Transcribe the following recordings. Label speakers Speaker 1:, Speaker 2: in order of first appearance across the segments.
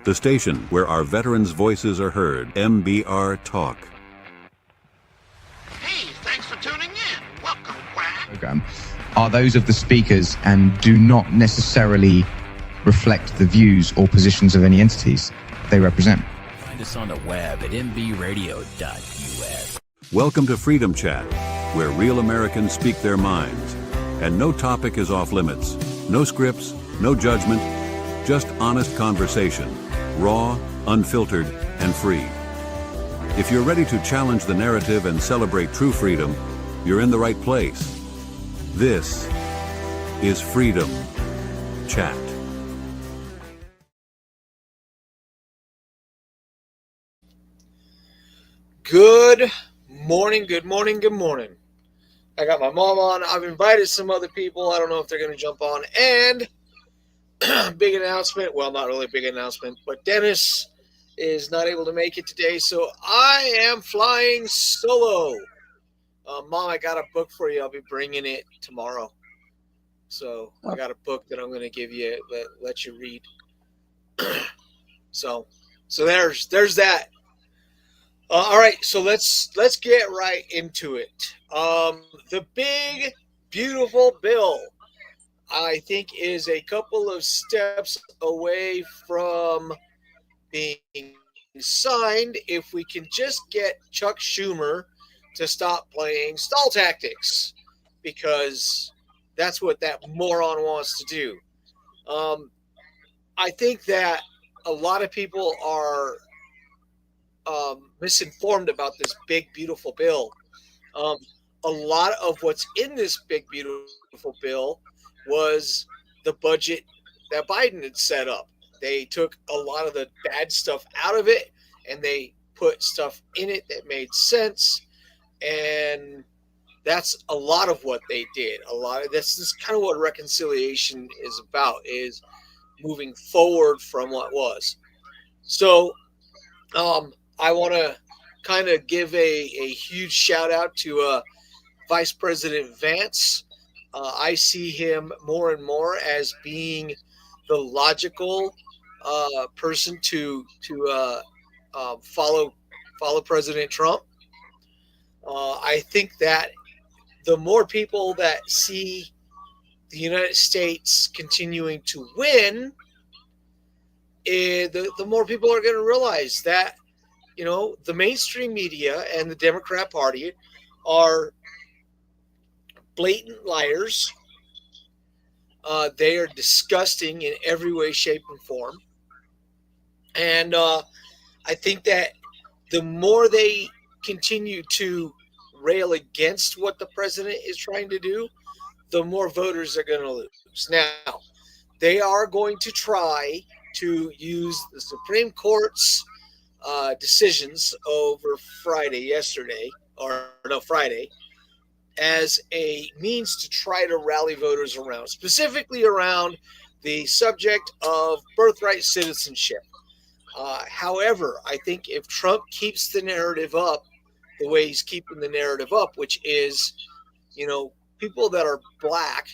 Speaker 1: The station where our veterans' voices are heard. MBR Talk.
Speaker 2: Hey, thanks for tuning in. Welcome, Quack.
Speaker 3: Program are those of the speakers and do not necessarily reflect the views or positions of any entities they represent.
Speaker 4: Find us on the web at mbradio.us.
Speaker 1: Welcome to Freedom Chat, where real Americans speak their minds. And no topic is off limits. No scripts, no judgment, just honest conversation. Raw, unfiltered, and free. If you're ready to challenge the narrative and celebrate true freedom, you're in the right place. This is Freedom Chat.
Speaker 5: Good morning, good morning, good morning. I got my mom on. I've invited some other people. I don't know if they're going to jump on. And big announcement. Well, not really a big announcement, but Dennis is not able to make it today, so I am flying solo. Mom, I got a book for you. I'll be bringing it tomorrow. So I got a book that I'm going to give you, let you read. So there's that. All right, so let's get right into it. The big, beautiful bill, I think, is a couple of steps away from being signed if we can just get Chuck Schumer to stop playing stall tactics, because that's what that moron wants to do. I think that a lot of people are misinformed about this big, beautiful bill. A lot of what's in this big, beautiful bill was the budget that Biden had set up. They took a lot of the bad stuff out of it and they put stuff in it that made sense. And that's a lot of what they did. This is kind of what reconciliation is about, is moving forward from what was. So I want to kind of give a huge shout out to Vice President Vance. I see him more and more as being the logical person to follow President Trump. I think that the more people that see the United States continuing to win, the more people are going to realize that, you know, the mainstream media and the Democrat Party are blatant liars. They are disgusting in every way, shape, and form. And I think that the more they continue to rail against what the president is trying to do, the more voters are going to lose. Now, they are going to try to use the Supreme Court's decisions over Friday, as a means to try to rally voters around, specifically around the subject of birthright citizenship. However, I think if Trump keeps the narrative up the way he's keeping the narrative up, which is, you know, people that are black,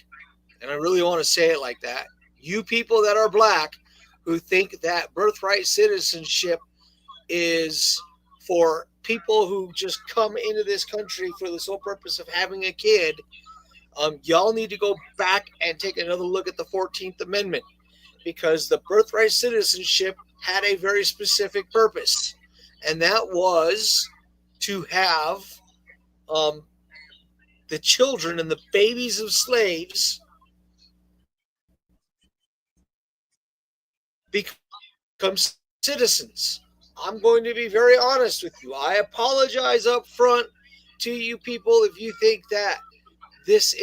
Speaker 5: and I really want to say it like that, you people that are black who think that birthright citizenship is for people who just come into this country for the sole purpose of having a kid, y'all need to go back and take another look at the 14th Amendment, because the birthright citizenship had a very specific purpose, and that was to have the children and the babies of slaves become citizens. I'm going to be very honest with you. I apologize up front to you people if you think that this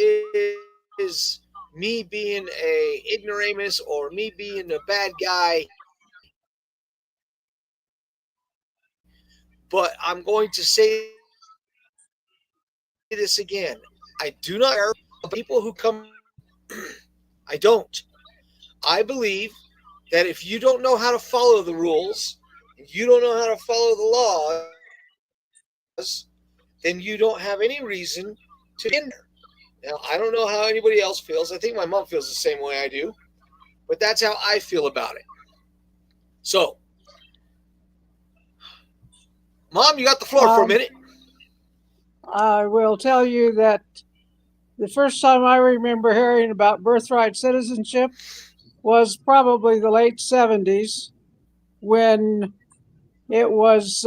Speaker 5: is me being a ignoramus or me being a bad guy. But I'm going to say this again. I do not care about people who come. I don't. I believe that if you don't know how to follow the rules, you don't know how to follow the laws, then you don't have any reason to hinder. Now, I don't know how anybody else feels. I think my mom feels the same way I do, but that's how I feel about it. So, Mom, you got the floor for a minute.
Speaker 6: I will tell you that the first time I remember hearing about birthright citizenship was probably the late 70s, when it was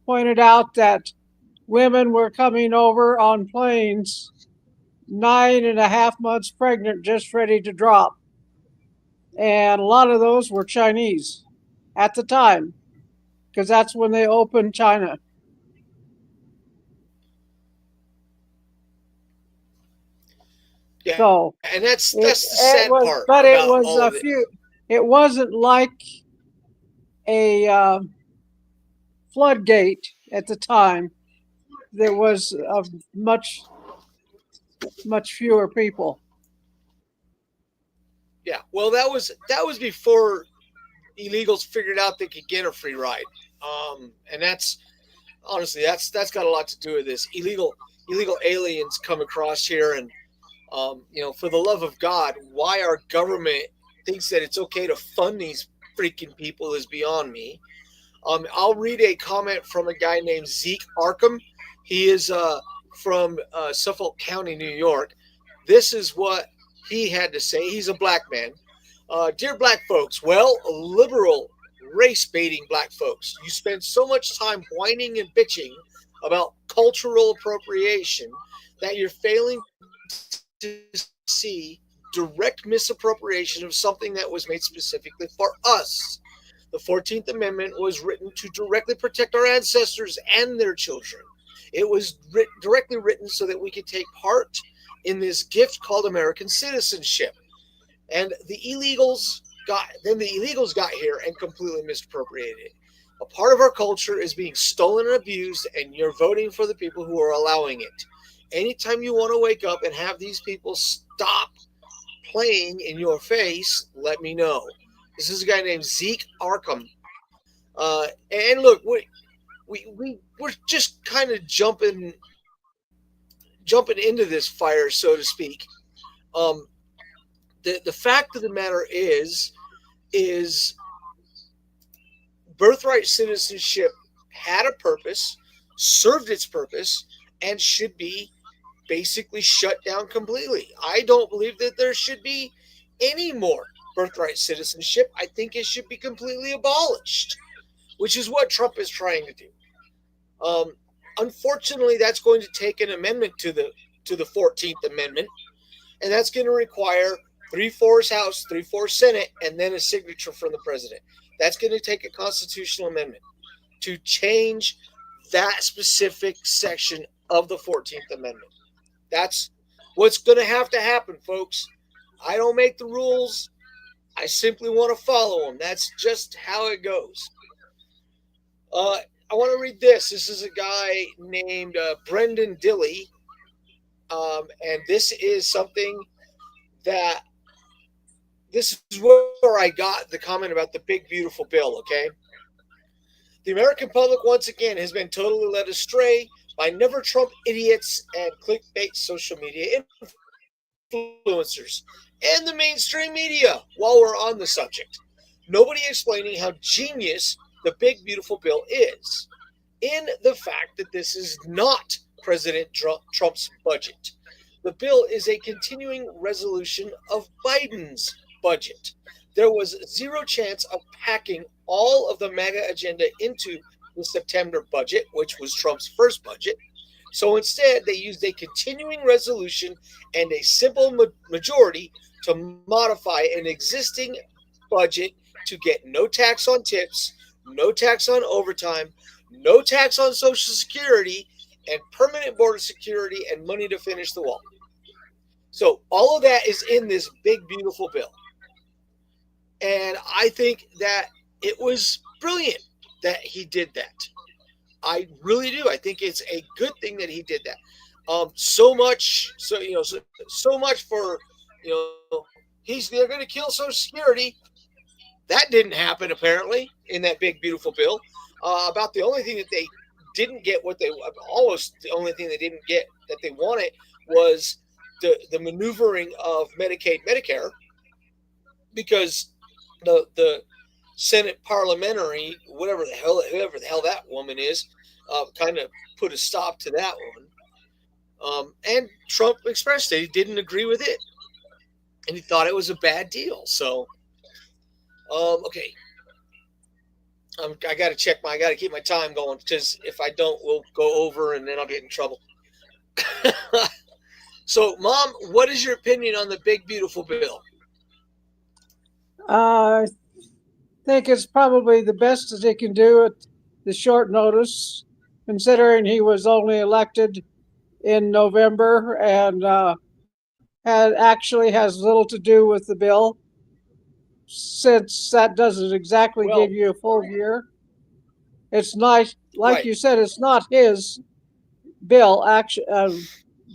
Speaker 6: pointed out that women were coming over on planes 9.5 months pregnant, just ready to drop. And a lot of those were Chinese at the time, because that's when they opened China.
Speaker 5: Yeah,
Speaker 6: So
Speaker 5: and that's the sad part.
Speaker 6: But it
Speaker 5: about
Speaker 6: was
Speaker 5: all
Speaker 6: a
Speaker 5: of it.
Speaker 6: few. It wasn't like a floodgate at the time. There was much fewer people.
Speaker 5: Yeah, well, that was before illegals figured out they could get a free ride, and that's honestly that's got a lot to do with this. Illegal aliens come across here, and for the love of God, why our government thinks that it's okay to fund these freaking people is beyond me. I'll read a comment from a guy named Zeke Arkham. He is from Suffolk County, New York. This is what he had to say. He's a black man. Dear black folks, well, liberal race baiting black folks, you spend so much time whining and bitching about cultural appropriation that you're failing to see direct misappropriation of something that was made specifically for us. The 14th Amendment was written to directly protect our ancestors and their children. It was directly written so that we could take part in this gift called American citizenship. And the illegals got here and completely misappropriated it. A part of our culture is being stolen and abused, and you're voting for the people who are allowing it. Anytime you want to wake up and have these people stop playing in your face, let me know. This is a guy named Zeke Arkham. And look, we're just kind of jumping into this fire, so to speak. The fact of the matter is birthright citizenship had a purpose, served its purpose, and should be basically shut down completely. I don't believe that there should be any more birthright citizenship. I think it should be completely abolished, which is what Trump is trying to do. Unfortunately, that's going to take an amendment to the 14th Amendment, and that's going to require 3/4 House, 3/4 Senate, and then a signature from the president. That's going to take a constitutional amendment to change that specific section of the 14th Amendment. That's what's going to happen, folks. I don't make the rules. I simply want to follow them. That's just how it goes. I want to read this. This is a guy named Brendan Dilley. And this is something that this is where I got the comment about the big, beautiful bill, okay? The American public, once again, has been totally led astray by never Trump idiots and clickbait social media influencers and the mainstream media while we're on the subject. Nobody explaining how genius the big, beautiful bill is in the fact that this is not President Trump's budget. The bill is a continuing resolution of Biden's budget. There was zero chance of packing all of the MAGA agenda into the September budget, which was Trump's first budget. So instead, they used a continuing resolution and a simple majority to modify an existing budget to get no tax on tips, no tax on overtime, no tax on Social Security, and permanent border security and money to finish the wall. So all of that is in this big, beautiful bill. And I think that it was brilliant that he did that. I really do. I think it's a good thing that he did that. So much for, they're going to kill Social Security. That didn't happen, apparently, in that big, beautiful bill. About the only thing that they didn't get almost the only thing they didn't get that they wanted was the maneuvering of Medicaid, Medicare, because the Senate parliamentary, whoever the hell that woman is, kind of put a stop to that one. And Trump expressed that he didn't agree with it, and he thought it was a bad deal. So, okay, I got to keep my time going, because if I don't, we'll go over, and then I'll get in trouble. So, Mom, what is your opinion on the big beautiful bill?
Speaker 6: I think it's probably the best that they can do at the short notice, considering he was only elected in November and actually has little to do with the bill, since that doesn't exactly give you a full year. It's nice, like
Speaker 5: Right.
Speaker 6: you said, it's not his bill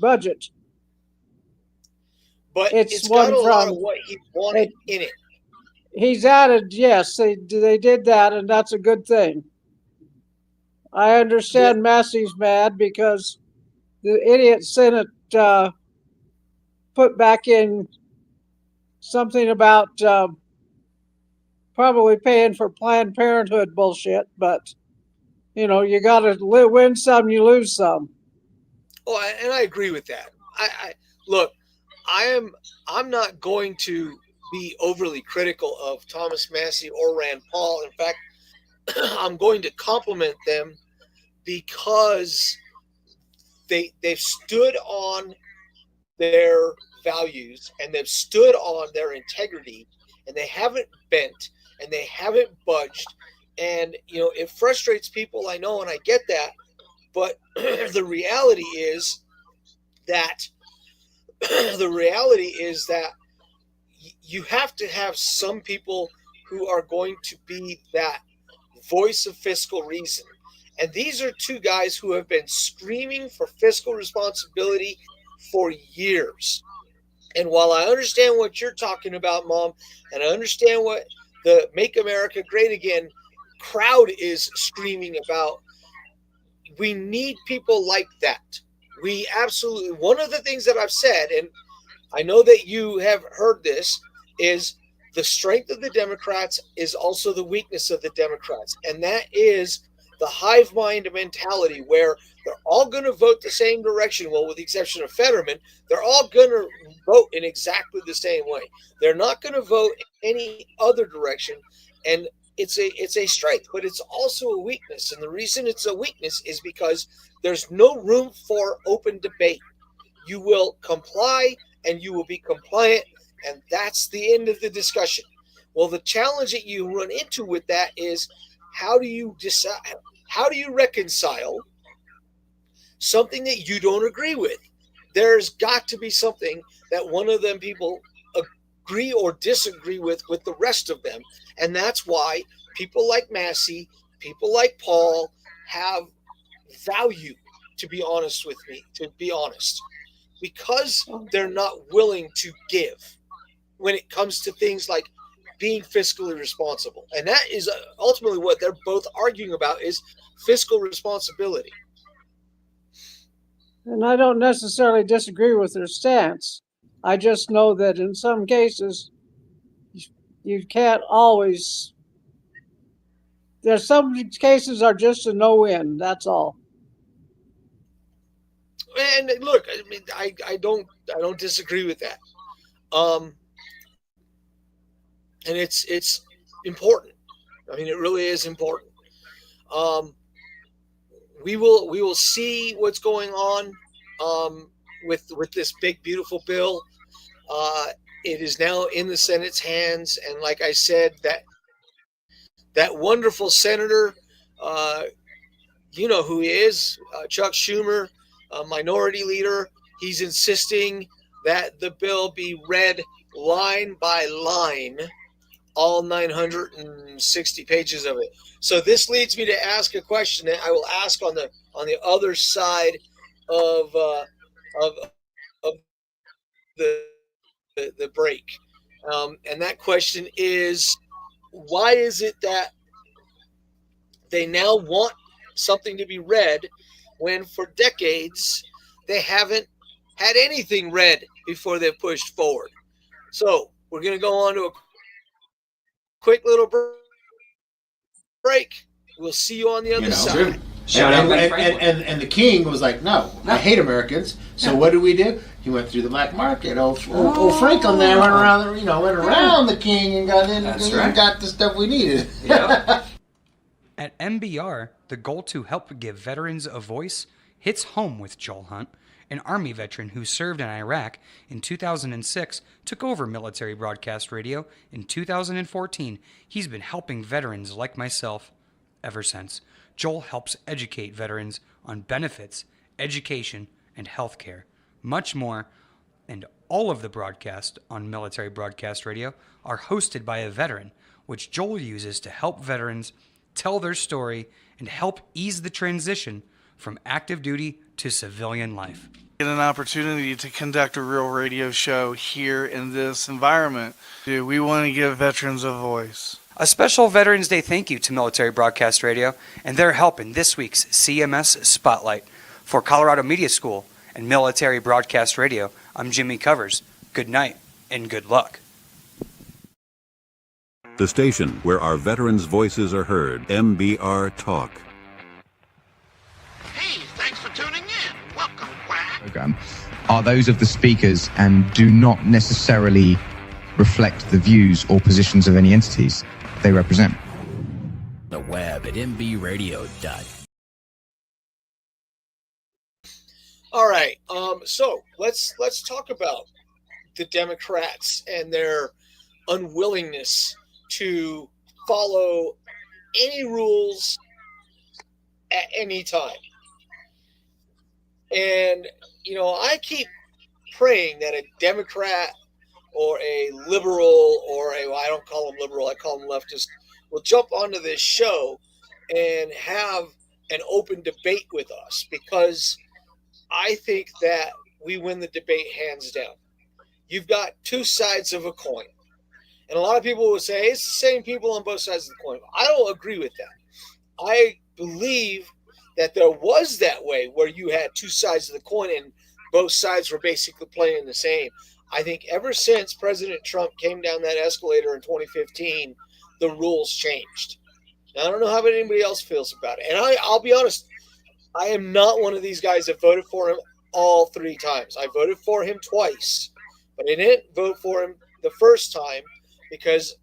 Speaker 6: budget.
Speaker 5: But
Speaker 6: It's
Speaker 5: it's got
Speaker 6: one
Speaker 5: a lot
Speaker 6: from-
Speaker 5: of what he wanted in it.
Speaker 6: He's added, yes, they did that, and that's a good thing. I understand Massey's mad because the idiot Senate put back in something about probably paying for Planned Parenthood bullshit, but you got to win some, you lose some.
Speaker 5: Oh, and I agree with that. I look, I'm not going to be overly critical of Thomas Massey or Rand Paul. In fact, I'm going to compliment them because they've stood on their values, and they've stood on their integrity, and they haven't bent, and they haven't budged. And it frustrates people, I know, and I get that, but the reality is that you have to have some people who are going to be that voice of fiscal reason. And these are two guys who have been screaming for fiscal responsibility for years. And while I understand what you're talking about, Mom, and I understand what the Make America Great Again crowd is screaming about, we need people like that. We absolutely, one of the things that I've said, and I know that you have heard this, is the strength of the Democrats is also the weakness of the Democrats. And that is the hive mind mentality, where they're all going to vote the same direction. Well, with the exception of Fetterman, they're all going to vote in exactly the same way. They're not going to vote any other direction. And it's a strength, but it's also a weakness. And the reason it's a weakness is because there's no room for open debate. You will comply and you will be compliant, and that's the end of the discussion. Well, the challenge that you run into with that is, how do you decide? How do you reconcile something that you don't agree with? There's got to be something that one of them people agree or disagree with the rest of them. And that's why people like Massey, people like Paul have value, to be honest with me, because they're not willing to give when it comes to things like being fiscally responsible. And that is ultimately what they're both arguing about, is fiscal responsibility.
Speaker 6: And I don't necessarily disagree with their stance. I just know that in some cases, you can't always. There's some cases are just a no-win. That's all.
Speaker 5: And look, I mean, I don't disagree with that. And it's important. I mean, it really is important. We will see what's going on with this big beautiful bill. It is now in the Senate's hands, and like I said, that wonderful senator, you know who he is, Chuck Schumer, minority leader. He's insisting that the bill be read line by line, all 960 pages of it. So this leads me to ask a question that I will ask on the other side of the break, and that question is, why is it that they now want something to be read when for decades they haven't had anything read before they've pushed forward? So we're going to go on to a quick little break. We'll see you on the other side.
Speaker 7: Shout out Ben Franklin. And the king was like, no, I hate Americans. So what did we do? He went through the black market. Old Franklin there went around the king and got in and got the stuff we needed.
Speaker 8: Yep. At MBR, the goal to help give veterans a voice hits home with Joel Hunt, an Army veteran who served in Iraq in 2006, took over military broadcast radio in 2014. He's been helping veterans like myself ever since. Joel helps educate veterans on benefits, education, and health care. Much more, and all of the broadcasts on military broadcast radio are hosted by a veteran, which Joel uses to help veterans tell their story and help ease the transition from active duty to civilian life.
Speaker 9: Get an opportunity to conduct a real radio show here in this environment. We want to give veterans a voice.
Speaker 8: A special Veterans Day thank you to Military Broadcast Radio and their help in this week's CMS Spotlight. For Colorado Media School and Military Broadcast Radio, I'm Jimmy Covers. Good night and good luck.
Speaker 1: The station where our veterans' voices are heard, MBR Talk.
Speaker 2: Hey, thanks for tuning in. Welcome, Quack.
Speaker 3: Program are those of the speakers and do not necessarily reflect the views or positions of any entities they represent.
Speaker 4: The web at mbradio.u.
Speaker 5: All right. So let's talk about the Democrats and their unwillingness to follow any rules at any time. And, I keep praying that a Democrat or a liberal or I don't call them liberal, I call them leftist, will jump onto this show and have an open debate with us, because I think that we win the debate hands down. You've got two sides of a coin. And a lot of people will say it's the same people on both sides of the coin. I don't agree with that. I believe that there was that way where you had two sides of the coin and both sides were basically playing the same. I think ever since President Trump came down that escalator in 2015, the rules changed. Now, I don't know how anybody else feels about it. And I'll be honest, I am not one of these guys that voted for him all three times. I voted for him twice, but I didn't vote for him the first time because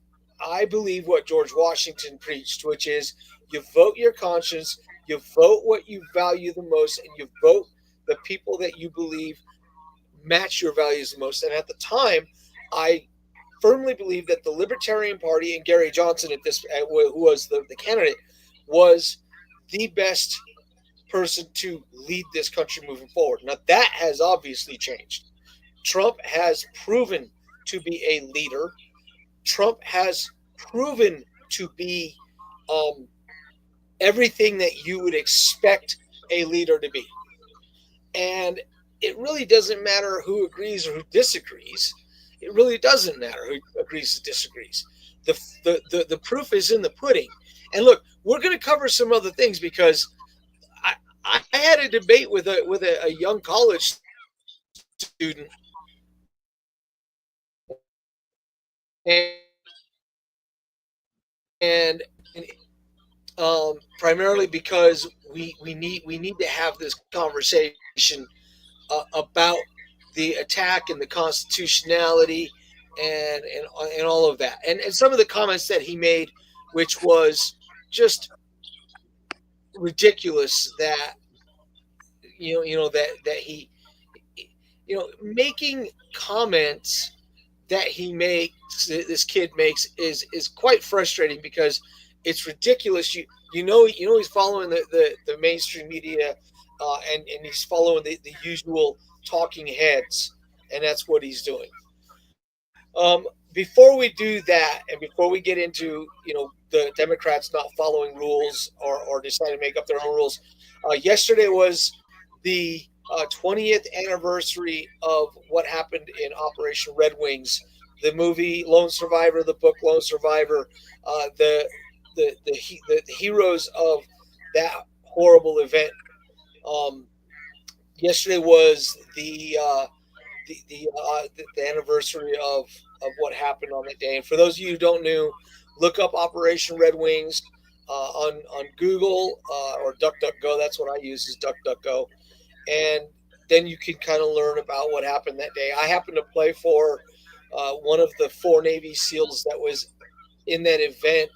Speaker 5: I believe what George Washington preached, which is you vote your conscience, you vote what you value the most, and you vote the people that you believe match your values the most. And at the time, I firmly believe that the Libertarian Party and Gary Johnson, who was the candidate, was the best person to lead this country moving forward. Now, that has obviously changed. Trump has proven to be a leader. Trump has proven to be everything that you would expect a leader to be. And it really doesn't matter who agrees or who disagrees. It really doesn't matter who agrees or disagrees. The proof is in the pudding. And look, we're going to cover some other things because I had a debate with a young college student, and primarily because we need to have this conversation about the attack and the constitutionality and all of that, and some of the comments that he made, which was just ridiculous. That that he making comments that this kid makes is quite frustrating because it's ridiculous. He's following the mainstream media and he's following the usual talking heads, and that's what he's doing. Before we do that, and before we get into the Democrats not following rules or deciding to make up their own rules, yesterday was the 20th anniversary of what happened in Operation Red Wings, the movie Lone Survivor, the book Lone Survivor, the heroes of that horrible event. Yesterday was the anniversary of what happened on that day. And for those of you who don't know, look up Operation Red Wings. on Google or DuckDuckGo. That's what I use, is DuckDuckGo, and then you can kind of learn about what happened that day. I happened to play for one of the 4 Navy SEALs that was in that event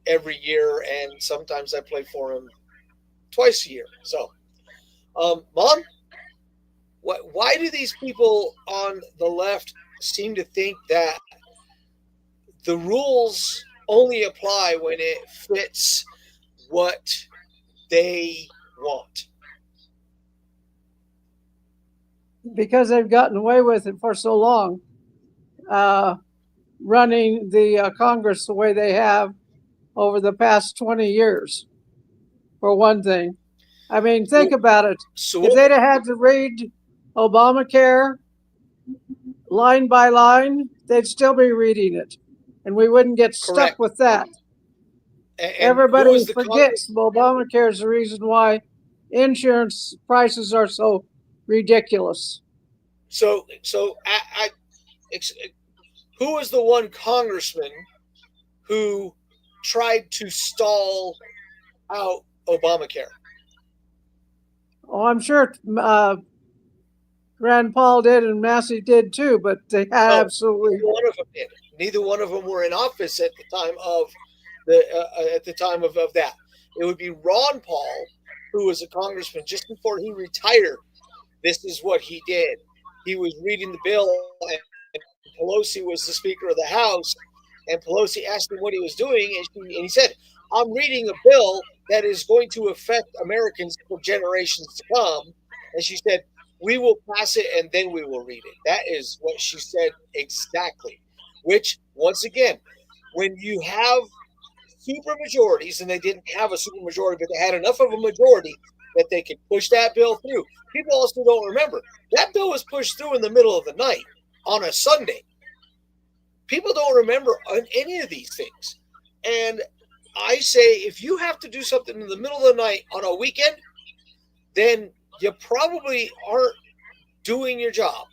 Speaker 5: every year, and sometimes I play for him twice a year. So, Mom, why do these people on the left seem to think that the rules only apply when it fits what they want?
Speaker 6: Because they've gotten away with it for so long, running the Congress the way they have over the past 20 years, for one thing. I mean, think about it.
Speaker 5: So
Speaker 6: If they'd have had to read Obamacare line by line, they'd still be reading it, and we wouldn't get stuck
Speaker 5: Correct.
Speaker 6: with that.
Speaker 5: and
Speaker 6: Everybody
Speaker 5: who is the
Speaker 6: forgets Obamacare is the reason why insurance prices are so ridiculous.
Speaker 5: So who was the one congressman who tried to stall out Obamacare?
Speaker 6: Oh, I'm sure Rand Paul did and Massey did too, but they had absolutely.
Speaker 5: Neither one of them did. Neither one of them were in office at the time of that. It would be Ron Paul, who was a congressman just before he retired. This is what he did. He was reading the bill, and Pelosi was the Speaker of the House, and Pelosi asked him what he was doing, and he said, "I'm reading a bill that is going to affect Americans for generations to come." And she said, "We will pass it, and then we will read it." That is what she said exactly. Which, once again, when you have super majorities, and they didn't have a super majority, but they had enough of a majority that they could push that bill through. People also don't remember that bill was pushed through in the middle of the night on a Sunday. People don't remember any of these things. And I say, if you have to do something in the middle of the night on a weekend, then you probably aren't doing your job,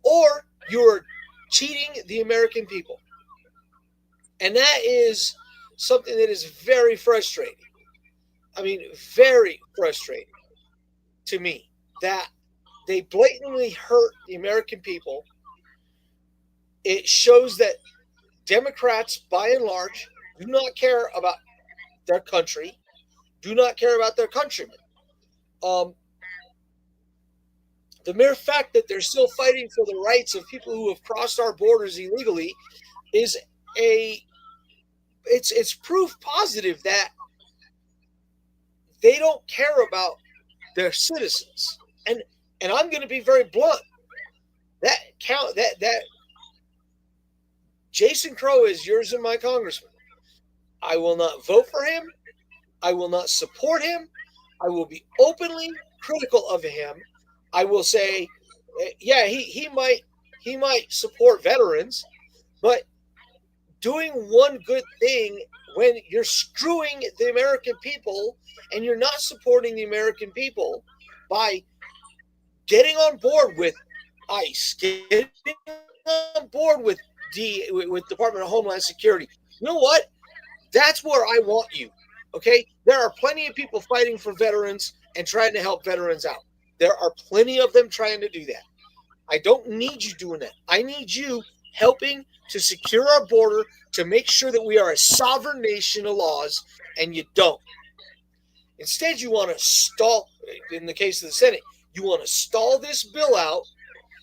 Speaker 5: or you're cheating the American people. And that is something that is very frustrating. I mean, very frustrating to me, that they blatantly hurt the American people. It shows that Democrats, by and large, do not care about their country, do not care about their countrymen. The mere fact that they're still fighting for the rights of people who have crossed our borders illegally is it's proof positive that they don't care about their citizens. And I'm going to be very blunt. That Jason Crow is yours and my congressman. I will not vote for him. I will not support him. I will be openly critical of him. I will say, yeah, he might support veterans, but doing one good thing when you're screwing the American people and you're not supporting the American people by getting on board with ICE, getting on board with Department of Homeland Security. You know what? That's where I want you. Okay? There are plenty of people fighting for veterans and trying to help veterans out. There are plenty of them trying to do that. I don't need you doing that. I need you helping to secure our border, to make sure that we are a sovereign nation of laws, and you don't. Instead, you want to stall, in the case of the Senate, you want to stall this bill out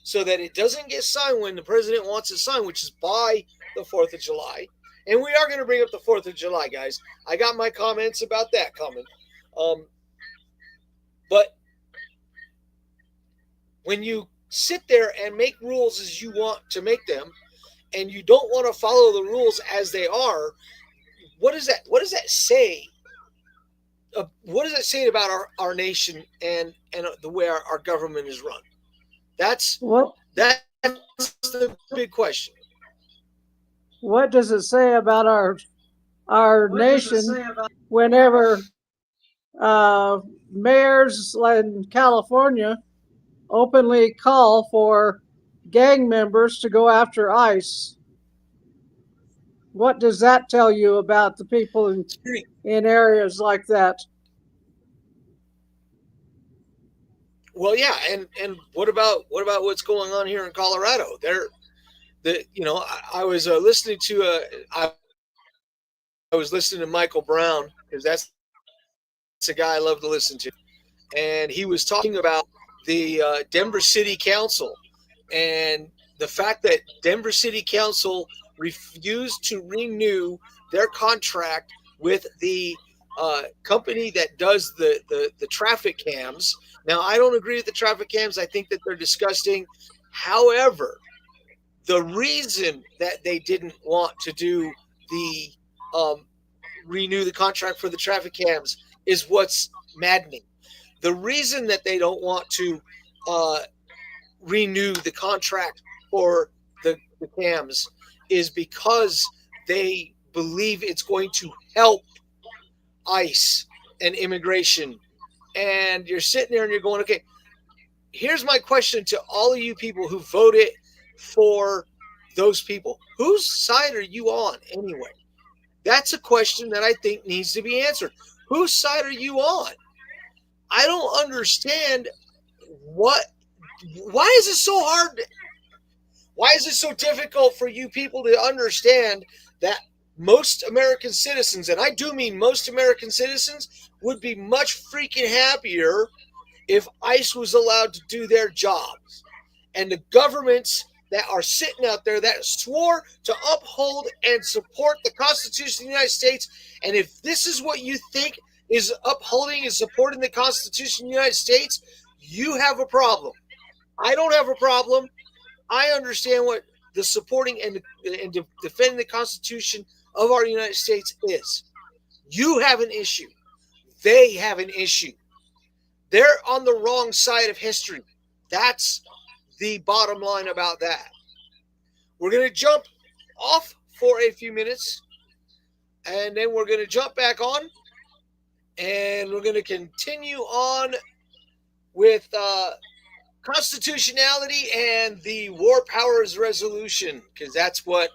Speaker 5: so that it doesn't get signed when the president wants it signed, which is by the 4th of July. And we are going to bring up the 4th of July, guys. I got my comments about that coming. But when you sit there and make rules as you want to make them, and you don't want to follow the rules as they are, what does that say? What does that say about our nation and the way our government is run? That's the big question.
Speaker 6: What does it say about our nation whenever mayors in California openly call for gang members to go after ICE? what does that tell you about the people in areas like that?
Speaker 5: Well, yeah, and what about what's going on here in Colorado? I was listening to I was listening to Michael Brown, because that's a guy I love to listen to, and he was talking about the Denver City Council and the fact that Denver City Council refused to renew their contract with the company that does the traffic cams. Now, I don't agree with the traffic cams. I think that they're disgusting. However, the reason that they didn't want to do the renew the contract for the traffic cams is what's maddening. The reason that they don't want to renew the contract for the cams is because they believe it's going to help ICE and immigration. And you're sitting there and you're going, okay, here's my question to all of you people who voted for those people. Whose side are you on anyway? That's a question that I think needs to be answered. Whose side are you on? I don't understand why is it so hard? Why is it so difficult for you people to understand that most American citizens, and I do mean most American citizens, would be much freaking happier if ICE was allowed to do their jobs? And the governments that are sitting out there that swore to uphold and support the Constitution of the United States, and if this is what you think is upholding and supporting the Constitution of the United States, you have a problem. I don't have a problem. I understand what the supporting and defending the Constitution of our United States is. You have an issue. They have an issue. They're on the wrong side of history. That's the bottom line about that. We're going to jump off for a few minutes, and then we're going to jump back on, and we're going to continue on with constitutionality and the War Powers Resolution, because that's what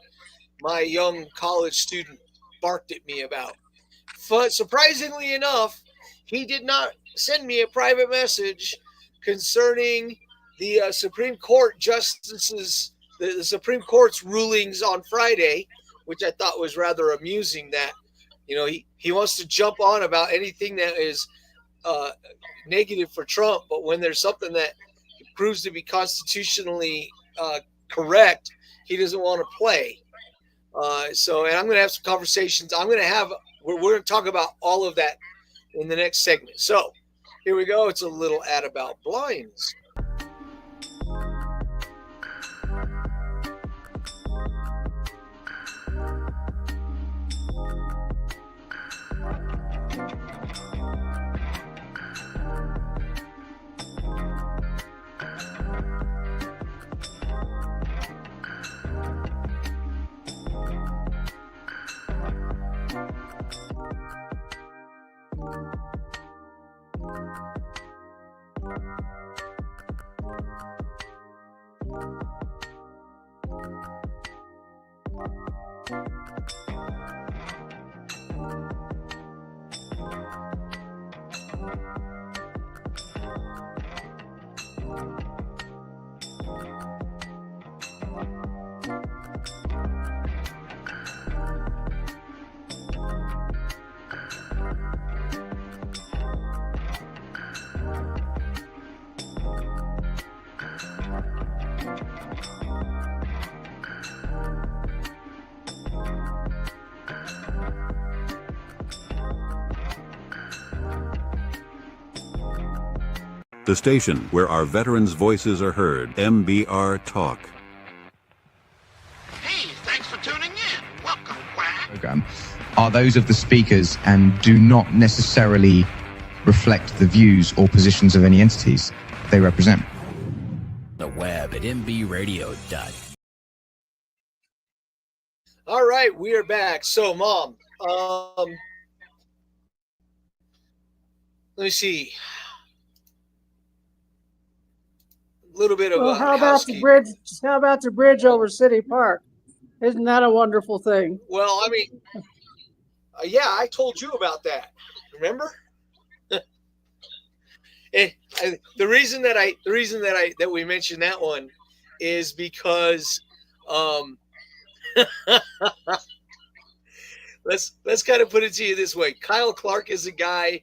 Speaker 5: my young college student barked at me about. Surprisingly enough, he did not send me a private message concerning the Supreme Court justices, the Supreme Court's rulings on Friday, which I thought was rather amusing. That, you know, he wants to jump on about anything that is negative for Trump, but when there's something that proves to be constitutionally correct, he doesn't want to play. And I'm going to have some conversations. We're going to talk about all of that in the next segment. So here we go. It's a little ad about blinds.
Speaker 1: The station where our veterans' voices are heard, MBR Talk.
Speaker 2: Hey, thanks for tuning in. Welcome, Quack.
Speaker 3: Program are those of the speakers and do not necessarily reflect the views or positions of any entities they represent.
Speaker 4: The web at mbradio.net.
Speaker 5: All right, we are back. So, Mom, let me see. A little bit of
Speaker 6: how about the bridge? How about the bridge over City Park? Isn't that a wonderful thing?
Speaker 5: Well, I mean, yeah, I told you about that. Remember? The reason that we mentioned that one is because let's kind of put it to you this way. Kyle Clark is a guy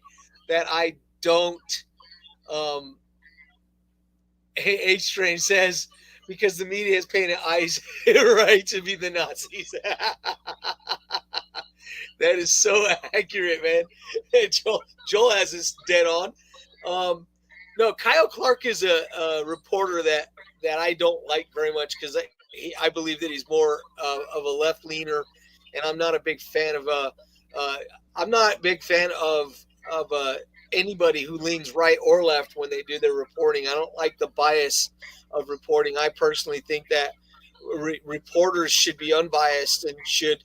Speaker 5: that I don't H Train says because the media has painted eyes right to be the Nazis. That is so accurate, man. Joel has this dead on. No, Kyle Clark is a reporter that I don't like very much because I believe that he's more of a left leaner, and I'm not a big fan of anybody who leans right or left when they do their reporting. I don't like the bias of reporting. I personally think that reporters should be unbiased and should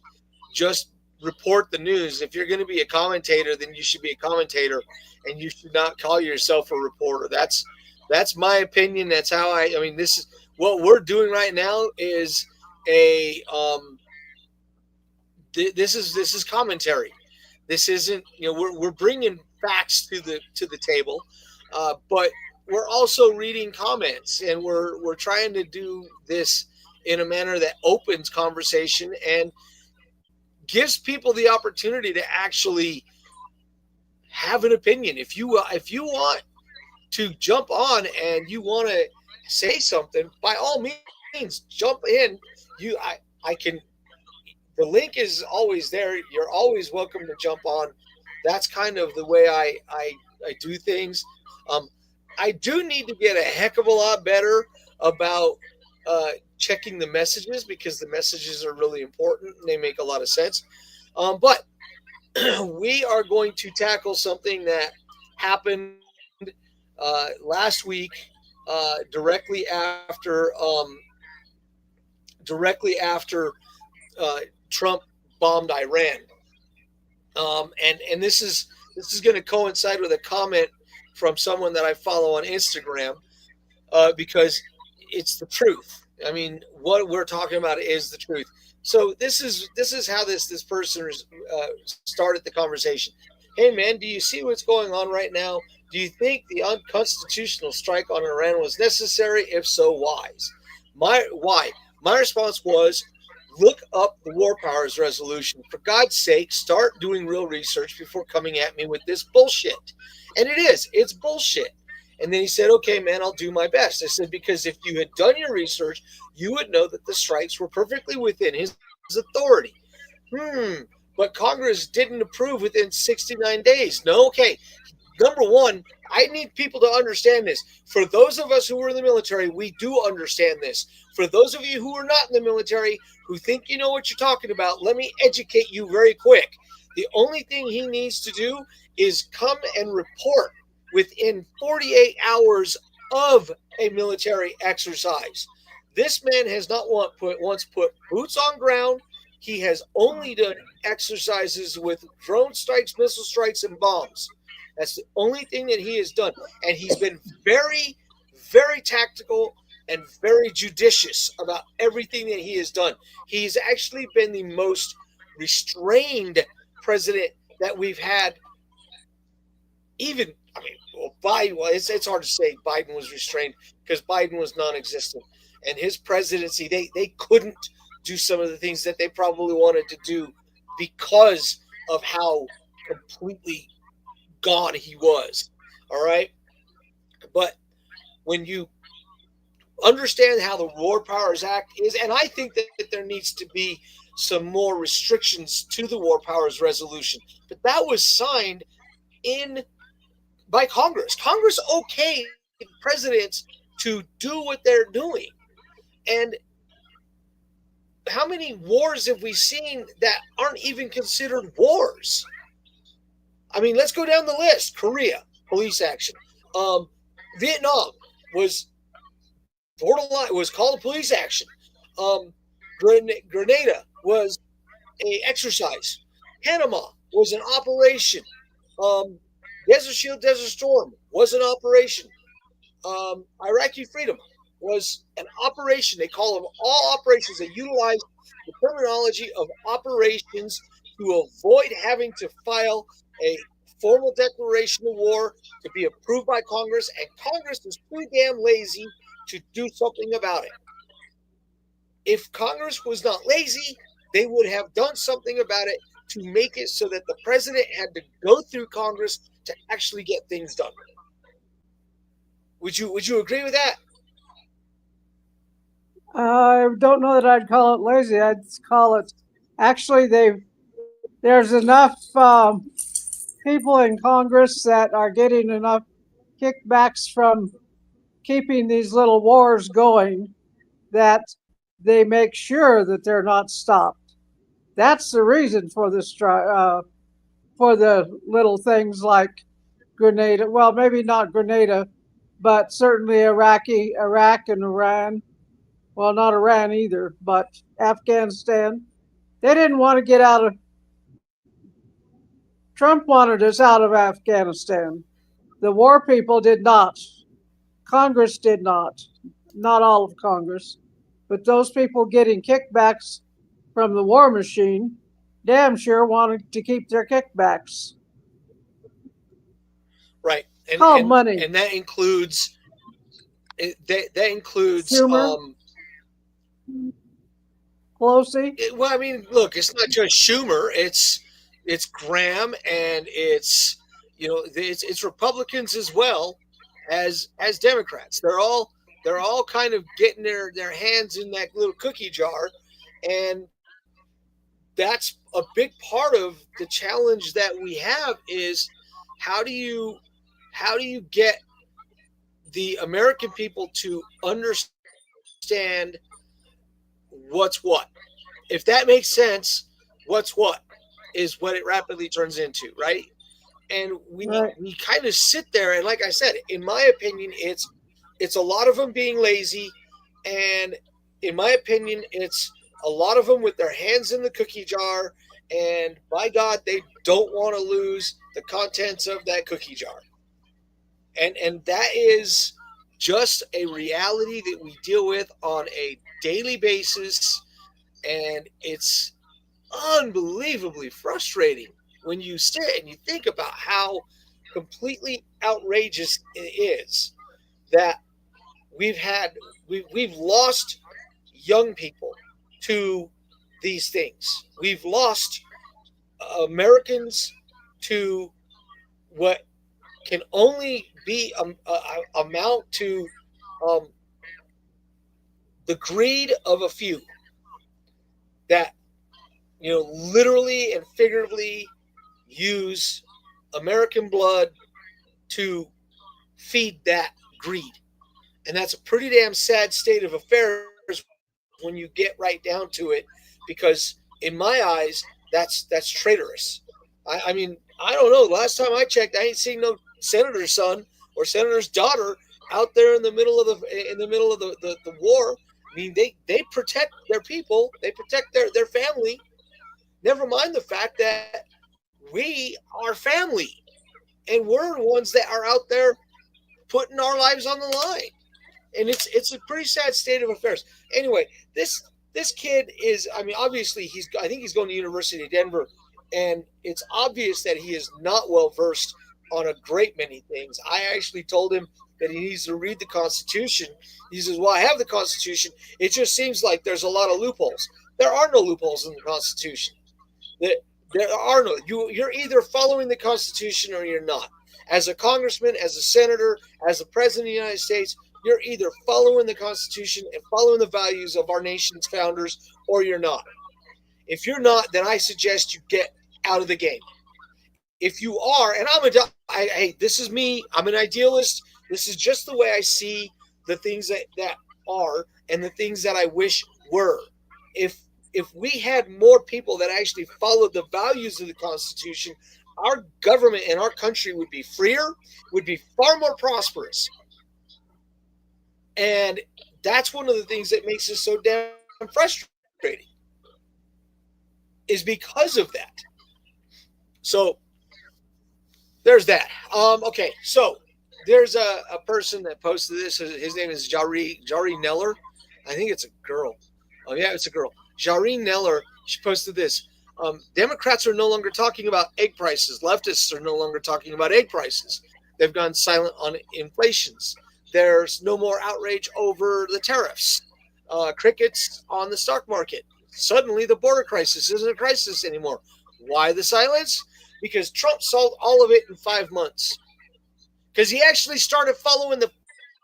Speaker 5: just report the news. If you're going to be a commentator, then you should be a commentator, and you should not call yourself a reporter. That's my opinion. That's how I mean, this is what we're doing right now is this is commentary. This isn't, we're bringing facts to the table, but we're also reading comments, and we're trying to do this in a manner that opens conversation and gives people the opportunity to actually have an opinion. If you want to jump on and you want to say something, by all means, jump in. I can. The link is always there. You're always welcome to jump on. That's kind of the way I do things. I do need to get a heck of a lot better about checking the messages, because the messages are really important and they make a lot of sense. But we are going to tackle something that happened last week, directly after Trump bombed Iran, and this is going to coincide with a comment from someone that I follow on Instagram, because it's the truth. I mean, what we're talking about is the truth. So this is how this person started the conversation. Hey man, do you see what's going on right now? Do you think the unconstitutional strike on Iran was necessary? If so, why? My response was, look up the War Powers Resolution. For God's sake, start doing real research before coming at me with this bullshit. And it's bullshit. And then he said, okay, man, I'll do my best. I said, because if you had done your research, you would know that the strikes were perfectly within his authority. But Congress didn't approve within 69 days. No, okay. Number one, I need people to understand this. For those of us who were in the military, we do understand this. For those of you who are not in the military, who think you know what you're talking about, let me educate you very quick. The only thing he needs to do is come and report within 48 hours of a military exercise. This man has not once put boots on ground. He has only done exercises with drone strikes, missile strikes, and bombs. That's the only thing that he has done. And he's been very, very tactical and very judicious about everything that he has done. He's actually been the most restrained president that we've had. Even, I mean, Biden, it's hard to say Biden was restrained because Biden was non-existent. And his presidency, they couldn't do some of the things that they probably wanted to do because of how completely gone he was. All right. But when you understand how the War Powers Act is, and I think that there needs to be some more restrictions to the War Powers Resolution, but that was signed by Congress. Congress okayed presidents to do what they're doing. And how many wars have we seen that aren't even considered wars? I mean, let's go down the list. Korea, police action. Vietnam was borderline, was called a police action. Grenada was an exercise. Panama was an operation. Desert Shield, Desert Storm was an operation. Iraqi Freedom was an operation. They call them all operations. They utilize the terminology of operations to avoid having to file a formal declaration of war to be approved by Congress, and Congress is too damn lazy to do something about it. If Congress was not lazy, they would have done something about it to make it so that the president had to go through Congress to actually get things done. Would you agree with that?
Speaker 6: I don't know that I'd call it lazy. I'd call it actually there's enough people in Congress that are getting enough kickbacks from keeping these little wars going that they make sure that they're not stopped. That's the reason for this for the little things like Grenada. Well, maybe not Grenada, but certainly Iraq and Iran. Well, not Iran either, but Afghanistan. They didn't want to get out of. Trump wanted us out of Afghanistan. The war people did not. Congress did not. Not all of Congress. But those people getting kickbacks from the war machine damn sure wanted to keep their kickbacks.
Speaker 5: Right.
Speaker 6: And money.
Speaker 5: And that includes that includes
Speaker 6: Schumer, Pelosi.
Speaker 5: Well, I mean, look, it's not just Schumer. It's Graham, and it's Republicans as well as Democrats. They're all kind of getting their hands in that little cookie jar, and that's a big part of the challenge that we have is how do you get the American people to understand what's what? If that makes sense, what's what is what it rapidly turns into, right? And we kind of sit there, and like I said, in my opinion, it's a lot of them being lazy, and in my opinion, it's a lot of them with their hands in the cookie jar, and by God, they don't want to lose the contents of that cookie jar. And that is just a reality that we deal with on a daily basis, and it's unbelievably frustrating when you sit and you think about how completely outrageous it is that we've lost young people to these things. We've lost Americans to what can only be amount to the greed of a few that literally and figuratively use American blood to feed that greed. And that's a pretty damn sad state of affairs when you get right down to it, because in my eyes, that's traitorous. I mean, I don't know. Last time I checked, I ain't seen no senator's son or senator's daughter out there in the middle of the war. I mean, they protect their people, they protect their family. Never mind the fact that we are family, and we're the ones that are out there putting our lives on the line. And it's a pretty sad state of affairs. Anyway, this kid is, I mean, obviously I think he's going to University of Denver, and it's obvious that he is not well versed on a great many things. I actually told him that he needs to read the Constitution. He says, well, I have the Constitution. It just seems like there's a lot of loopholes. There are no loopholes in the Constitution. There are no. You're either following the Constitution or you're not. As a congressman, as a senator, as the president of the United States, you're either following the Constitution and following the values of our nation's founders, or you're not. If you're not, then I suggest you get out of the game. If you are, and hey, this is me. I'm an idealist. This is just the way I see the things that are and the things that I wish were. If we had more people that actually followed the values of the Constitution, our government and our country would be freer, would be far more prosperous. And that's one of the things that makes us so damn frustrating, is because of that. So there's that. Okay, so there's a person that posted this. His name is Jari Neller. I think it's a girl. Oh, yeah, it's a girl. Jari Neller. She posted this. Democrats are no longer talking about egg prices. Leftists are no longer talking about egg prices. They've gone silent on inflations. There's no more outrage over the tariffs. Crickets on the stock market. Suddenly, the border crisis isn't a crisis anymore. Why the silence? Because Trump solved all of it in 5 months. Because he actually started following the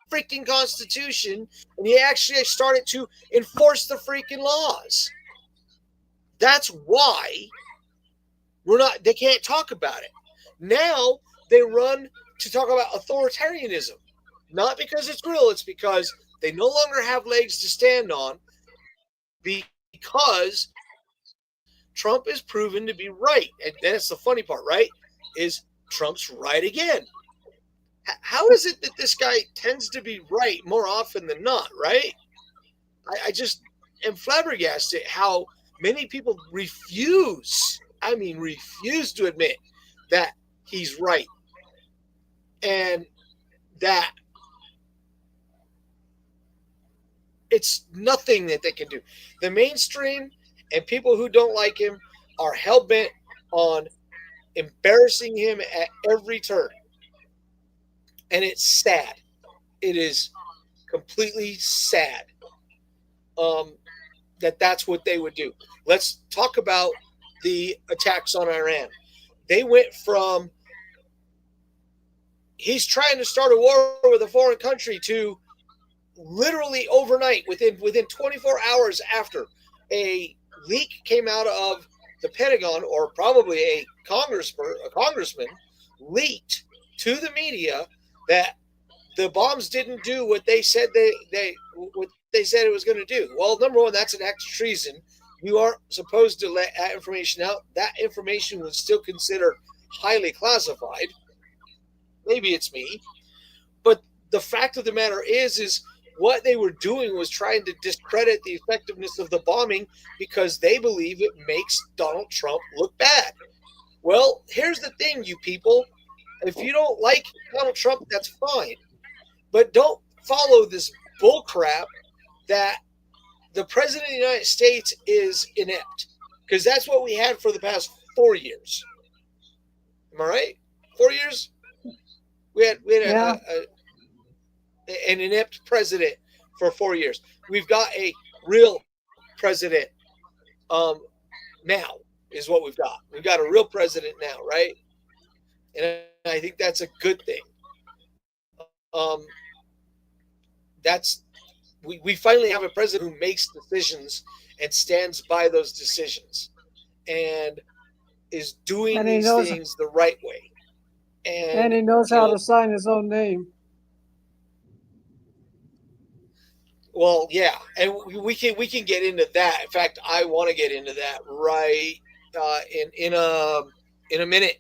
Speaker 5: freaking Constitution, and he actually started to enforce the freaking laws. That's why they can't talk about it. Now they run to talk about authoritarianism. Not because it's real, it's because they no longer have legs to stand on, because Trump is proven to be right. And that's the funny part, right? Is Trump's right again. How is it that this guy tends to be right more often than not, right? I just am flabbergasted how many people refuse to admit that he's right. And that it's nothing that they can do. The mainstream and people who don't like him are hell-bent on embarrassing him at every turn. And it's sad. It is completely sad that's what they would do. Let's talk about the attacks on Iran. They went from he's trying to start a war with a foreign country to literally overnight, within 24 hours after a leak came out of the Pentagon, or probably a congressman leaked to the media that the bombs didn't do what they said they said it was going to do. Well, number one, that's an act of treason. You aren't supposed to let that information out. That information was still considered highly classified. Maybe it's me, but the fact of the matter is what they were doing was trying to discredit the effectiveness of the bombing because they believe it makes Donald Trump look bad. Well, here's the thing, you people. If you don't like Donald Trump, that's fine. But don't follow this bullcrap that the President of the United States is inept. Because that's what we had for the past 4 years. Am I right? 4 years? We had an inept president for 4 years. We've got a real president now is what we've got. We've got a real president now, right? And I think that's a good thing. We finally have a president who makes decisions and stands by those decisions and is doing these things the right way.
Speaker 6: And he knows how to sign his own name.
Speaker 5: Well, yeah, and we can get into that. In fact, I want to get into that right in a minute.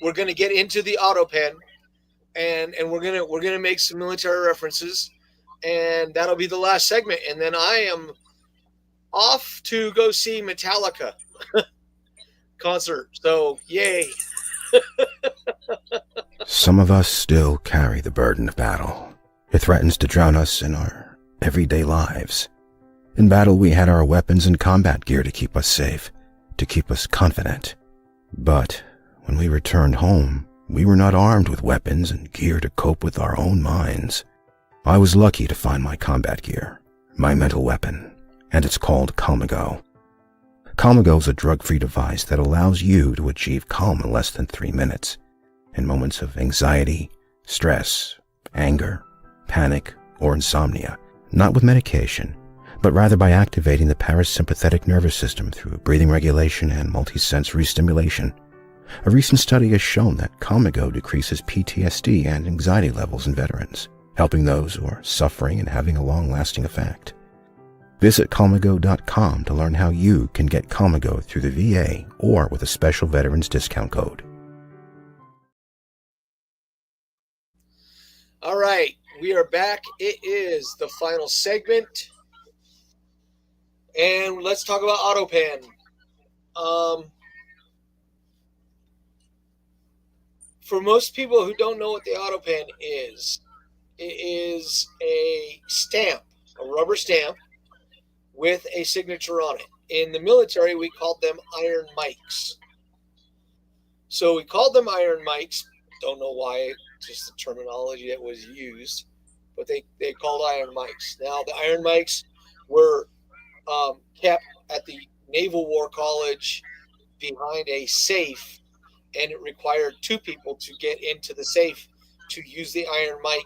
Speaker 5: We're going to get into the auto pen, and we're gonna make some military references, and that'll be the last segment. And then I am off to go see Metallica concert. So yay!
Speaker 10: Some of us still carry the burden of battle. It threatens to drown us in our everyday lives. In battle, we had our weapons and combat gear to keep us safe, to keep us confident. But when we returned home, we were not armed with weapons and gear to cope with our own minds. I was lucky to find my combat gear, my mental weapon, and it's called Calmago. Calmago is a drug-free device that allows you to achieve calm in less than 3 minutes in moments of anxiety, stress, anger, panic, or insomnia, not with medication, but rather by activating the parasympathetic nervous system through breathing regulation and multisensory stimulation. A recent study has shown that Calmago decreases PTSD and anxiety levels in veterans, helping those who are suffering and having a long-lasting effect. Visit Calmago.com to learn how you can get Calmago through the VA or with a special veterans discount code.
Speaker 5: All right, we are back. It is the final segment. And let's talk about AutoPen. for most people who don't know what the auto pen is, it is a stamp, a rubber stamp with a signature on it. In the military, we called them iron mics. So we called them iron mics. Don't know why, just the terminology that was used, but they called iron mics. Now, the iron mics were kept at the Naval War College behind a safe, and it required two people to get into the safe to use the iron mic,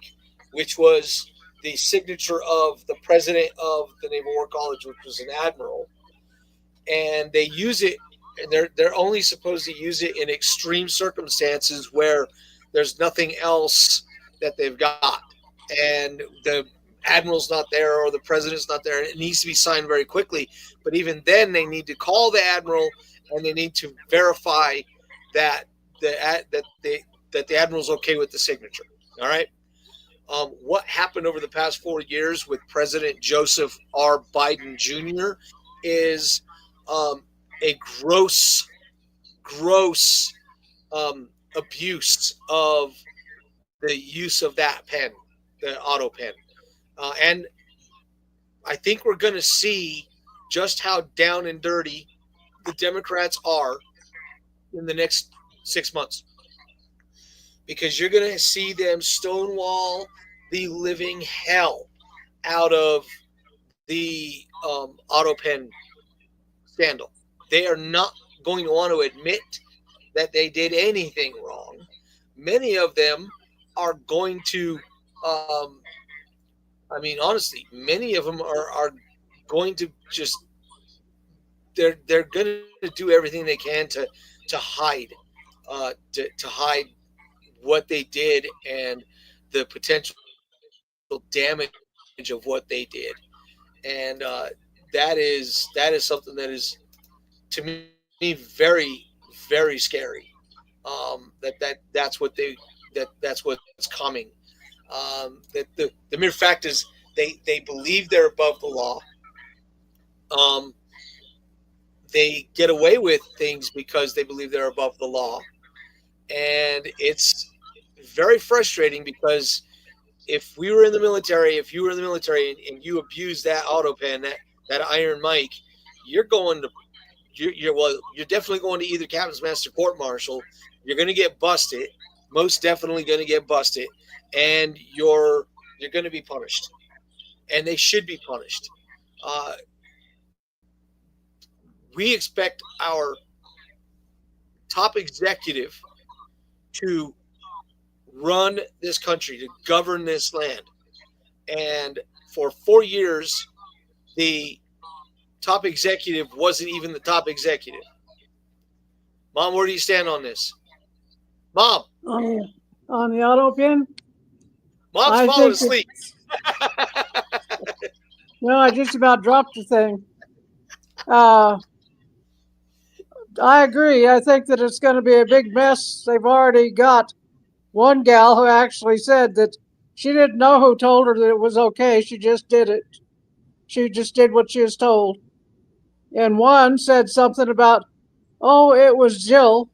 Speaker 5: which was the signature of the president of the Naval War College, which was an admiral. And they use it, and they're only supposed to use it in extreme circumstances where there's nothing else that they've got, and the admiral's not there or the president's not there. It needs to be signed very quickly. But even then, they need to call the admiral, and they need to verify that the admiral's okay with the signature. All right. What happened over the past 4 years with President Joseph R. Biden Jr. is a gross abuse of the use of that pen, the auto pen. And I think we're going to see just how down and dirty the Democrats are in the next 6 months. Because you're going to see them stonewall the living hell out of the auto pen scandal. They are not going to want to admit that they did anything wrong. Many of them are going to, honestly, many of them are going to just, they're going to do everything they can to hide, to hide what they did and the potential damage of what they did. And that is something that is, to me, very, very scary. That's what's coming. That the mere fact is they believe they're above the law. They get away with things because they believe they're above the law, and it's very frustrating because if you were in the military and you abuse that auto pen, that iron mic, you're definitely going to either captain's master court martial. You're going to get busted, most definitely going to get busted, and you're going to be punished, and they should be punished. We expect our top executive to run this country, to govern this land. And for 4 years, the top executive wasn't even the top executive. Mom, where do you stand on this? Mom.
Speaker 6: On the auto pen?
Speaker 5: Mom's falling asleep.
Speaker 6: No, I just about dropped the thing. I agree. I think that it's going to be a big mess. They've already got one gal who actually said that she didn't know who told her that it was okay. She just did it. She just did what she was told. And one said something about, oh, it was Jill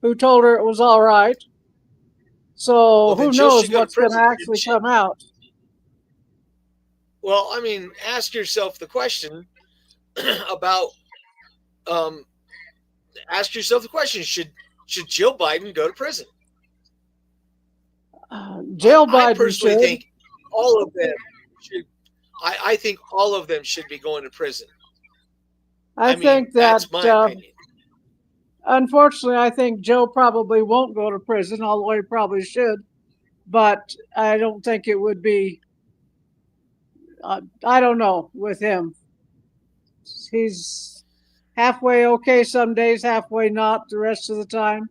Speaker 6: who told her it was all right. So who knows what's going to actually come out.
Speaker 5: Well, I mean, ask yourself the question about, should Jill Biden go to prison?
Speaker 6: Jill Biden
Speaker 5: I personally
Speaker 6: should.
Speaker 5: think all of them should. I think all of them should be going to prison.
Speaker 6: I think
Speaker 5: that's my opinion.
Speaker 6: Unfortunately, I think Joe probably won't go to prison, although he probably should. But I don't think it would be. I don't know with him. He's halfway okay some days, halfway not the rest of the time.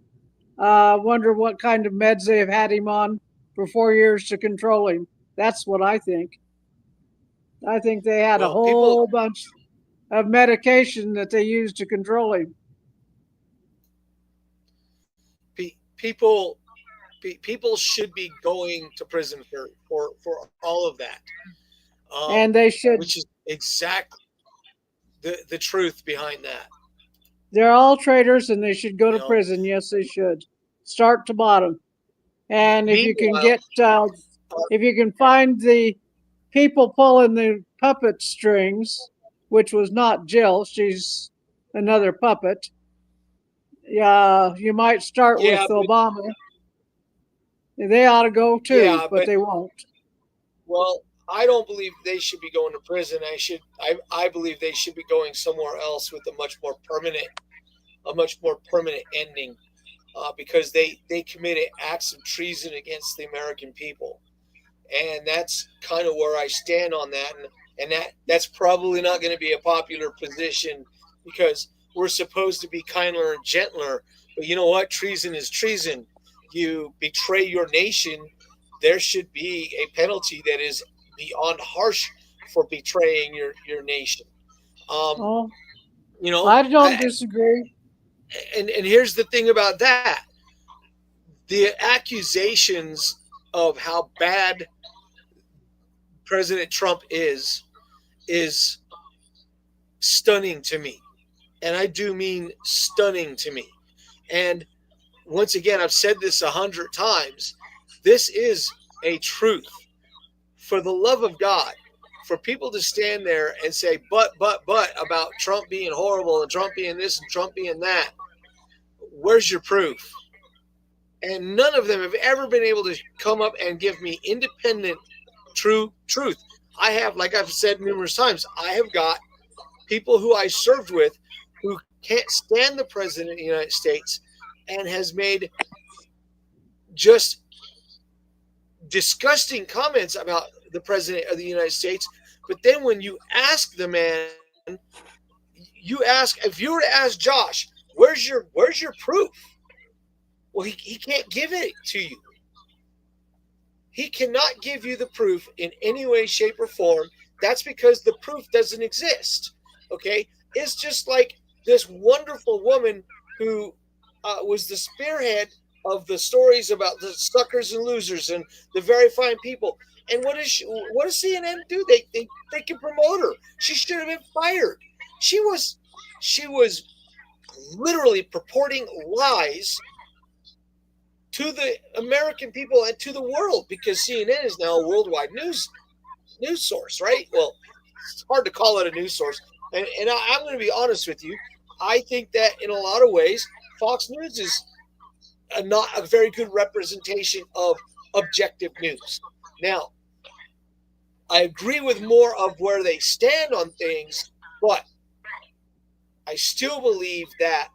Speaker 6: Wonder what kind of meds they have had him on for 4 years to control him. That's what I think. I think they had a whole bunch of medication that they used to control him.
Speaker 5: People should be going to prison for all of that.
Speaker 6: And they should.
Speaker 5: Which is exactly the truth behind that.
Speaker 6: They're all traitors and they should go to prison. Yes, they should. start to bottom. And if you can
Speaker 5: Meanwhile-
Speaker 6: get, if you can find the people pulling the puppet strings, which was not Jill, she's another puppet. Yeah, you might start with Obama. They ought to go too, but they won't.
Speaker 5: Well, I don't believe they should be going to prison. I believe they should be going somewhere else with a much more permanent ending, because they committed acts of treason against the American people, and that's kind of where I stand on that. And that's probably not going to be a popular position, because we're supposed to be kinder and gentler. But you know what? Treason is treason. You betray your nation, there should be a penalty that is beyond harsh for betraying your nation. You know,
Speaker 6: I don't disagree.
Speaker 5: And here's the thing about that: the accusations of how bad President Trump is stunning to me, and I do mean stunning to me. And once again, I've said this 100 times. This is a truth. For the love of God, for people to stand there and say, but about Trump being horrible and Trump being this and Trump being that, where's your proof? And none of them have ever been able to come up and give me independent, true truth. I have, like I've said numerous times, I have got people who I served with who can't stand the president of the United States and has made just disgusting comments about the president of the United States. But then when you ask the man, if you were to ask Josh, where's your proof? Well, he can't give it to you. He cannot give you the proof in any way, shape, or form. That's because the proof doesn't exist. Okay? It's just like this wonderful woman who was the spearhead of the stories about the suckers and losers and the very fine people. And what does CNN do? They can promote her. She should have been fired. She was literally purporting lies to the American people and to the world, because CNN is now a worldwide news source, right? Well, it's hard to call it a news source. And I'm going to be honest with you. I think that in a lot of ways, Fox News is not a very good representation of objective news. Now, I agree with more of where they stand on things, but I still believe that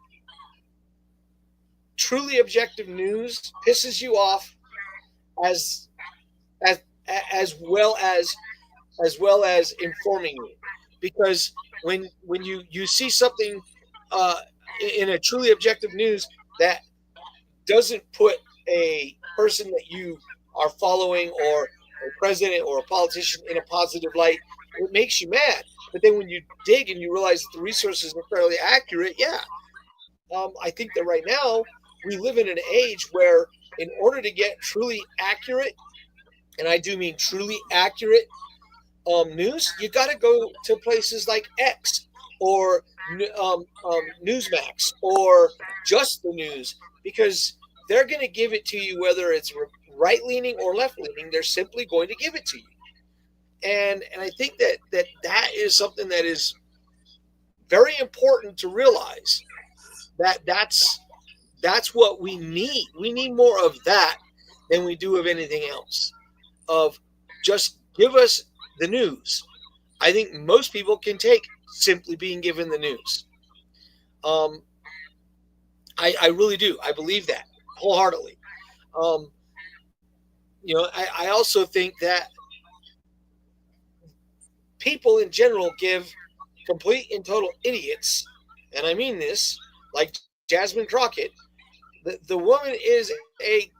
Speaker 5: truly objective news pisses you off as well as informing you, because when you see something in a truly objective news that doesn't put a person that you are following or a president or a politician in a positive light, it makes you mad. But then when you dig and you realize that the resources are fairly accurate, I think that right now we live in an age where in order to get truly accurate, and I do mean truly accurate news, you got to go to places like X or Newsmax or Just the News, because they're going to give it to you whether it's right-leaning or left-leaning. They're simply going to give it to you. And I think that is something that is very important to realize, that's what we need. We need more of that than we do of anything else, of just give us the news. I think most people can take simply being given the news. I really do. I believe that wholeheartedly. I also think that people in general give complete and total idiots, and I mean this, like Jasmine Crockett. The woman is a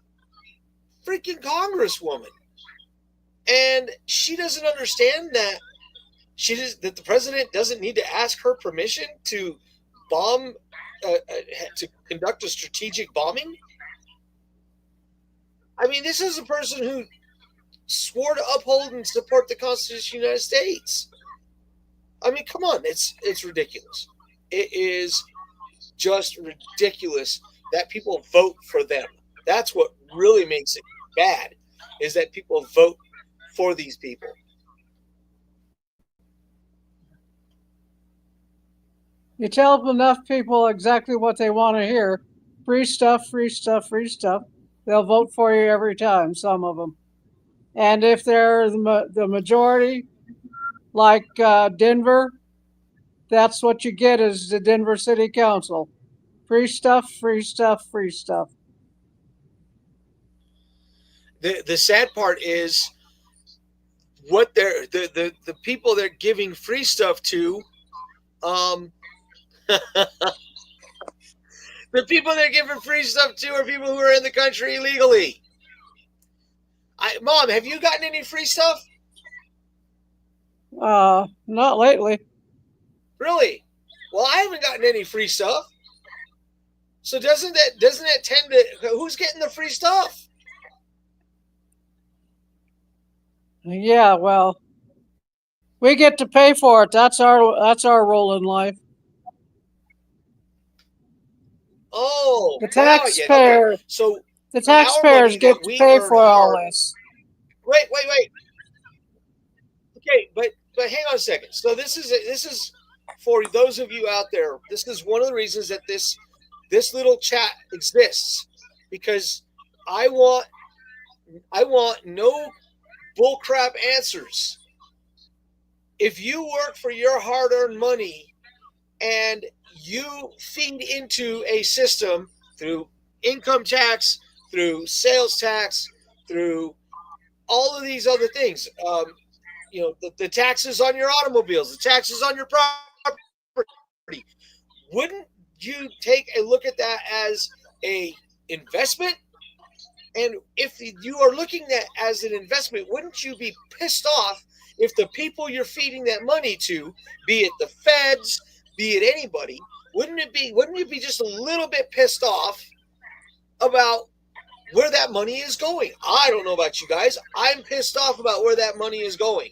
Speaker 5: freaking congresswoman, and she doesn't understand that that the president doesn't need to ask her permission to bomb, to conduct a strategic bombing. I mean, this is a person who swore to uphold and support the Constitution of the United States. I mean, come on, it's ridiculous. It is just ridiculous that people vote for them. That's what really makes it bad, is that people vote for these people.
Speaker 6: You tell enough people exactly what they want to hear. Free stuff, free stuff, free stuff. They'll vote for you every time, some of them. And if they're the majority, like Denver, that's what you get is the Denver City Council. Free stuff, free stuff, free stuff.
Speaker 5: The sad part is what they're the people they're giving free stuff to. The people they're giving free stuff to are people who are in the country illegally. Mom, have you gotten any free stuff?
Speaker 6: Not lately.
Speaker 5: Really? Well, I haven't gotten any free stuff. So doesn't that tend to, who's getting the free stuff?
Speaker 6: Yeah, well, we get to pay for it. That's our role in life.
Speaker 5: Oh,
Speaker 6: the taxpayer.
Speaker 5: Okay. So
Speaker 6: the taxpayers get to pay for all this.
Speaker 5: Wait. Okay, but hang on a second. So this is for those of you out there. This is one of the reasons that this little chat exists, because I want no bullcrap answers. If you work for your hard-earned money and you feed into a system through income tax, through sales tax, through all of these other things, the taxes on your automobiles, the taxes on your property, wouldn't you take a look at that as a investment? And if you are looking at as an investment, wouldn't you be pissed off if the people you're feeding that money to, be it the feds, be it anybody, wouldn't you be just a little bit pissed off about where that money is going? I don't know about you guys. I'm pissed off about where that money is going.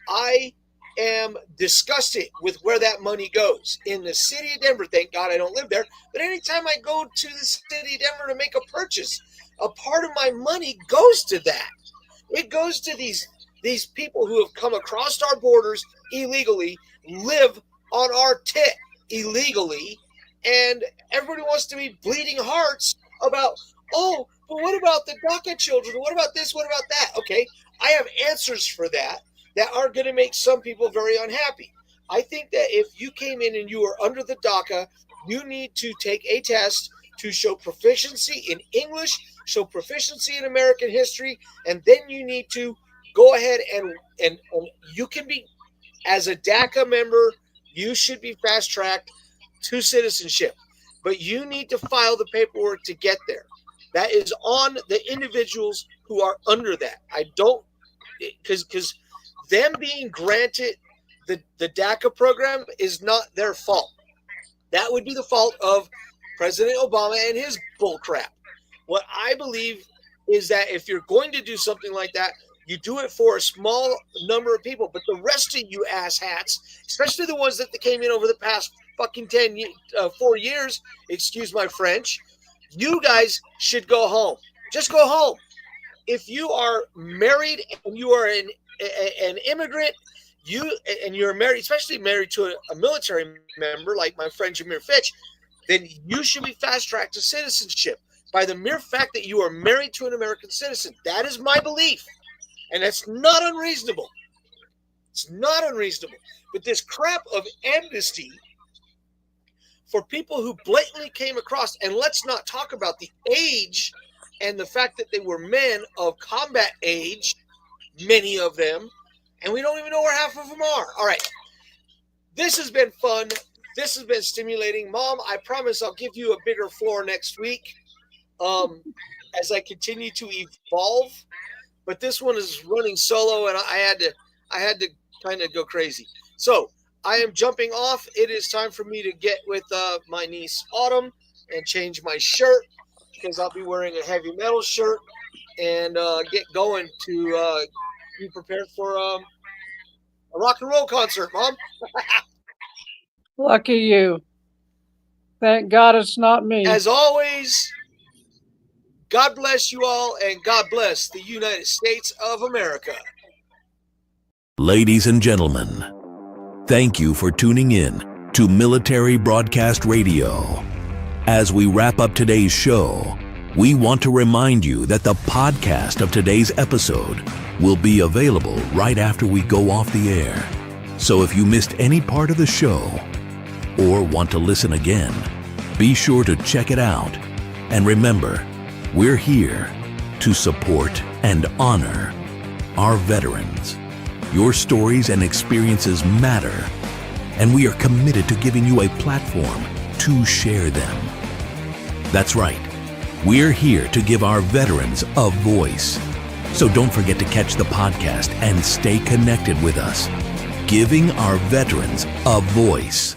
Speaker 5: I am disgusted with where that money goes. In the city of Denver, thank God I don't live there, but anytime I go to the city of Denver to make a purchase, a part of my money goes to that. It goes to these people who have come across our borders illegally, live on our tit illegally, and everybody wants to be bleeding hearts about, oh, but what about the DACA children? What about this? What about that? Okay, I have answers for that are going to make some people very unhappy. I think that if you came in and you were under the DACA, you need to take a test to show proficiency in English, show proficiency in American history, and then you need to go ahead and you can be, as a DACA member, you should be fast-tracked to citizenship. But you need to file the paperwork to get there. That is on the individuals who are under that. I don't, because them being granted the DACA program is not their fault. That would be the fault of President Obama and his bullcrap. What I believe is that if you're going to do something like that, you do it for a small number of people. But the rest of you asshats, especially the ones that came in over the past fucking 4 years, excuse my French, you guys should go home. Just go home. If you are married and you are an immigrant, you're married, especially married to a military member like my friend Jameer Fitch, then you should be fast-tracked to citizenship by the mere fact that you are married to an American citizen. That is my belief, and that's not unreasonable. It's not unreasonable. But this crap of amnesty for people who blatantly came across, and let's not talk about the age and the fact that they were men of combat age, many of them, and we don't even know where half of them are. All right. This has been fun. This has been stimulating. Mom, I promise I'll give you a bigger floor next week as I continue to evolve. But this one is running solo, and I had to kind of go crazy. So I am jumping off. It is time for me to get with my niece Autumn and change my shirt, because I'll be wearing a heavy metal shirt, and get going to be prepared for a rock and roll concert, Mom.
Speaker 6: Lucky you. Thank God it's not me.
Speaker 5: As always, God bless you all, and God bless the United States of America.
Speaker 11: Ladies and gentlemen, thank you for tuning in to Military Broadcast Radio. As we wrap up today's show, we want to remind you that the podcast of today's episode will be available right after we go off the air. So if you missed any part of the show or want to listen again, be sure to check it out. And remember, we're here to support and honor our veterans. Your stories and experiences matter, and we are committed to giving you a platform to share them. That's right. We're here to give our veterans a voice. So don't forget to catch the podcast and stay connected with us. Giving our veterans a voice.